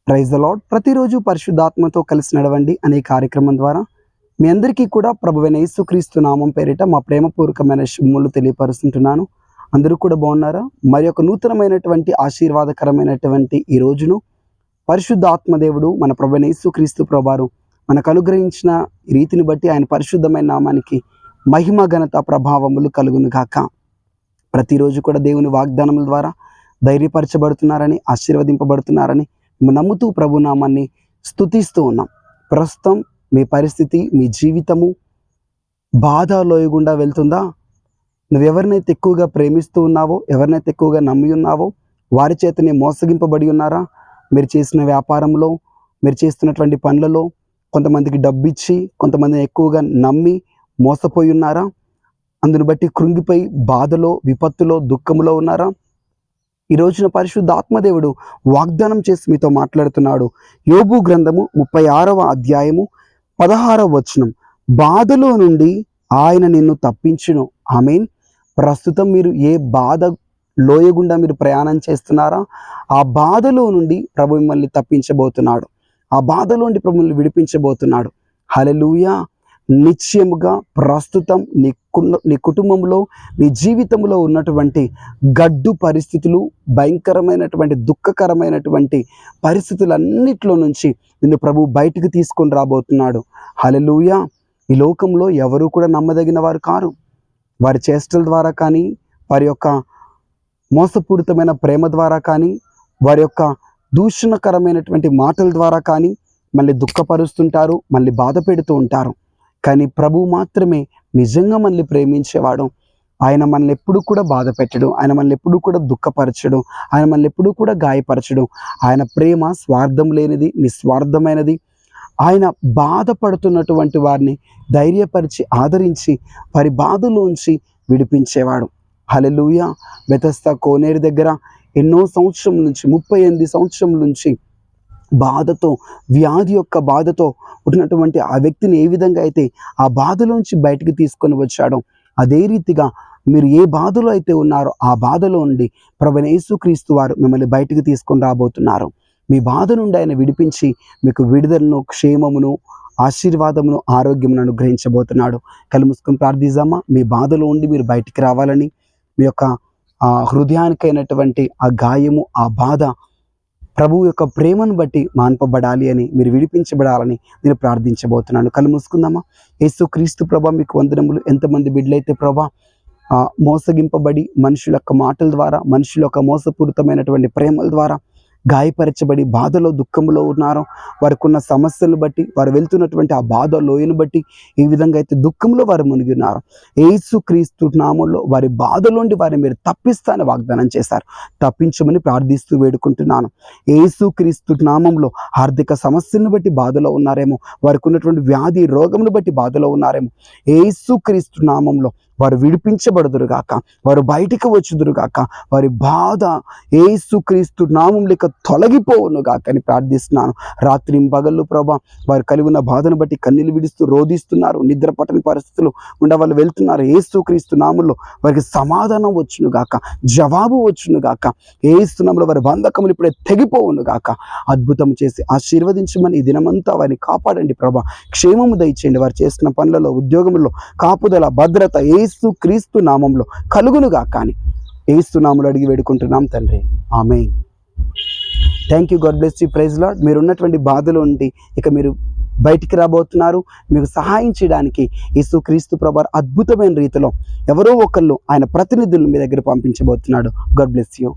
Praise the lord. ప్రతిరోజు పరిశుద్ధాత్మతో కలిసి నడవండి అనే కార్యక్రమం ద్వారా మీ అందరికీ కూడా ప్రభువైన యేసుక్రీస్తు నామం పేరిట మా ప్రేమపూర్వకమైన శుభములు తెలియపరుస్తుంటున్నాను. అందరూ కూడా బాగున్నారా? మరి ఒక నూతనమైనటువంటి ఆశీర్వాదకరమైనటువంటి ఈ రోజును పరిశుద్ధాత్మ దేవుడు మన ప్రభువైన యేసుక్రీస్తు ప్రభువారు మనకు అనుగ్రహించిన రీతిని బట్టి ఆయన పరిశుద్ధమైన నామానికి మహిమ ఘనత ప్రభావములు కలుగును గాక. ప్రతిరోజు కూడా దేవుని వాగ్దానముల ద్వారా ధైర్యపరచబడుతున్నారని, ఆశీర్వదింపబడుతున్నారని నమ్ముతూ ప్రభునామాన్ని స్తుతిస్తూ ఉన్నాం. ప్రస్తుతం మీ పరిస్థితి, మీ జీవితము బాధ లోయగుండా వెళ్తుందా? నువ్వెవరినైతే ఎక్కువగా ప్రేమిస్తూ ఉన్నావో, ఎవరినైతే ఎక్కువగా నమ్మి ఉన్నావో వారి చేతనే మోసగింపబడి ఉన్నారా? మీరు చేసిన వ్యాపారంలో, మీరు చేస్తున్నటువంటి పనులలో కొంతమందికి డబ్బిచ్చి, కొంతమందిని ఎక్కువగా నమ్మి మోసపోయి ఉన్నారా? అందును బట్టి కృంగిపోయి బాధలో, విపత్తులో, దుఃఖములో ఉన్నారా? ఈ రోజున పరిశుద్ధ ఆత్మదేవుడు వాగ్దానం చేసి మీతో మాట్లాడుతున్నాడు. యోబు గ్రంథము 36వ అధ్యాయము 16వ వచనం, బాధలో నుండి ఆయన నిన్ను తప్పించును. ఆమేన్. ప్రస్తుతం మీరు ఏ బాధ లోయగుండా మీరు ప్రయాణం చేస్తున్నారా? ఆ బాధలో నుండి ప్రభు మిమ్మల్ని తప్పించబోతున్నాడు. ఆ బాధలో నుండి ప్రభు మిమ్మల్ని విడిపించబోతున్నాడు. హల్లెలూయా. నిశ్చయముగా ప్రస్తుతం నీ కుటుంబంలో, నీ జీవితంలో ఉన్నటువంటి గడ్డు పరిస్థితులు, భయంకరమైనటువంటి దుఃఖకరమైనటువంటి పరిస్థితులన్నిట్లో నుంచి నిన్ను ప్రభు బయటికి తీసుకొని రాబోతున్నాడు. హల్లెలూయా. ఈ లోకంలో ఎవరు కూడా నమ్మదగిన వారు కారు. వారి చేష్టల ద్వారా కానీ, వారి యొక్క మోసపూరితమైన ప్రేమ ద్వారా కానీ, వారి యొక్క దూషణకరమైనటువంటి మాటల ద్వారా కానీ మళ్ళీ దుఃఖపరుస్తుంటారు, మళ్ళీ బాధ పెడుతూ ఉంటారు. కానీ ప్రభు మాత్రమే నిజంగా మనల్ని ప్రేమించేవాడు. ఆయన మనల్ని ఎప్పుడు కూడా బాధ పెట్టడు, ఆయన మనల్ని ఎప్పుడు కూడా దుఃఖపరచడు, ఆయన మనల్ని ఎప్పుడు కూడా గాయపరచడు. ఆయన ప్రేమ స్వార్థం లేనిది, నిస్వార్థమైనది. ఆయన బాధపడుతున్నటువంటి వారిని ధైర్యపరిచి, ఆదరించి వారి బాధలోంచి విడిపించేవాడు. హల్లెలూయా. బెతెస్దా కోనేరు దగ్గర ఎన్నో సంవత్సరం నుంచి, 38 సంవత్సరం నుంచి బాధతో, వ్యాధి యొక్క బాధతో ఉన్నటువంటి ఆ వ్యక్తిని ఏ విధంగా అయితే ఆ బాధలోంచి బయటికి తీసుకొని వచ్చాడో, అదే రీతిగా మీరు ఏ బాధలో అయితే ఉన్నారో ఆ బాధలో నుండి ప్రభువైన యేసుక్రీస్తు వారు మిమ్మల్ని బయటికి తీసుకొని రాబోతున్నారు. మీ బాధ నుండి ఆయన విడిపించి మీకు విడుదలను, క్షేమమును, ఆశీర్వాదమును, ఆరోగ్యమును అనుగ్రహించబోతున్నాడు. కళ్ళు మూసుకొని ప్రార్థిద్దామా? మీ బాధలో ఉండి మీరు బయటికి రావాలని, మీ యొక్క హృదయానికైనటువంటి ఆ గాయము, ఆ బాధ ప్రభు యొక్క ప్రేమను బట్టి మాన్పబడాలి అని, మీరు విడిపించబడాలని నేను ప్రార్థించబోతున్నాను. కళ్ళు మూసుకుందామా? యేసుక్రీస్తు ప్రభా మీకు వందనములు. ఎంతమంది బిడ్డలైతే ప్రభా మోసగింపబడి మనుషుల యొక్క మాటల ద్వారా, మనుషుల యొక్క మోసపూరితమైనటువంటి ప్రేమల ద్వారా గాయపరచబడి బాధలో, దుఃఖంలో ఉన్నారో, వారికి ఉన్న సమస్యలను బట్టి, వారు వెళ్తున్నటువంటి ఆ బాధ లోయను బట్టి ఏ విధంగా అయితే దుఃఖంలో వారు మునిగి ఉన్నారు, యేసుక్రీస్తు నామంలో వారి బాధలోండి వారిని మీరు తప్పిస్తానని వాగ్దానం చేశారు. తప్పించమని ప్రార్థిస్తూ వేడుకుంటున్నాను. యేసుక్రీస్తు నామంలో ఆర్థిక సమస్యలను బట్టి బాధలో ఉన్నారేమో, వారికి ఉన్నటువంటి వ్యాధి రోగమును బట్టి బాధలో ఉన్నారేమో, యేసుక్రీస్తు నామంలో వారు విడిపించబడుదురుగాక, వారు బయటికి వచ్చుదురుగాక, వారి బాధ యేసుక్రీస్తు నామంలో తొలగిపోవునుగాక అని ప్రార్థిస్తున్నాను. రాత్రి పగళ్ళు ప్రభా వారు కలిగి ఉన్న బాధను బట్టి కన్నీళ్ళు విడుస్తూ రోధిస్తున్నారు, నిద్ర పట్టని పరిస్థితులు ఉండవాళ్ళు వెళ్తున్నారు. యేసుక్రీస్తు నామంలో వారికి సమాధానం వచ్చునుగాక, జవాబు వచ్చునుగాక. యేసు నామంలో వారి బంధకములు ఇప్పుడే తెగిపోవునుగాక. అద్భుతం చేసి ఆశీర్వదించమని ఈ దినమంతా వారిని కాపాడండి ప్రభా. క్షేమము దయచేయండి. వారు చేస్తున్న పనులలో, ఉద్యోగంలో కాపుదల, భద్రత యేసుక్రీస్తు నామంలో కలుగునుగాక అని యేసు నామములో అడిగి వేడుకుంటున్నాం తండ్రి. ఆమేన్. Thank you. God bless you. Praise Lord. మీరు ఉన్నటువంటి బాధలో ఉండి ఇక మీరు బయటికి రాబోతున్నారు. మీకు సహాయం చేయడానికి యేసుక్రీస్తు ప్రభువు అద్భుతమైన రీతిలో ఎవరో ఒకళ్ళు ఆయన ప్రతినిధులను మీ దగ్గర పంపించబోతున్నాడు. God bless you.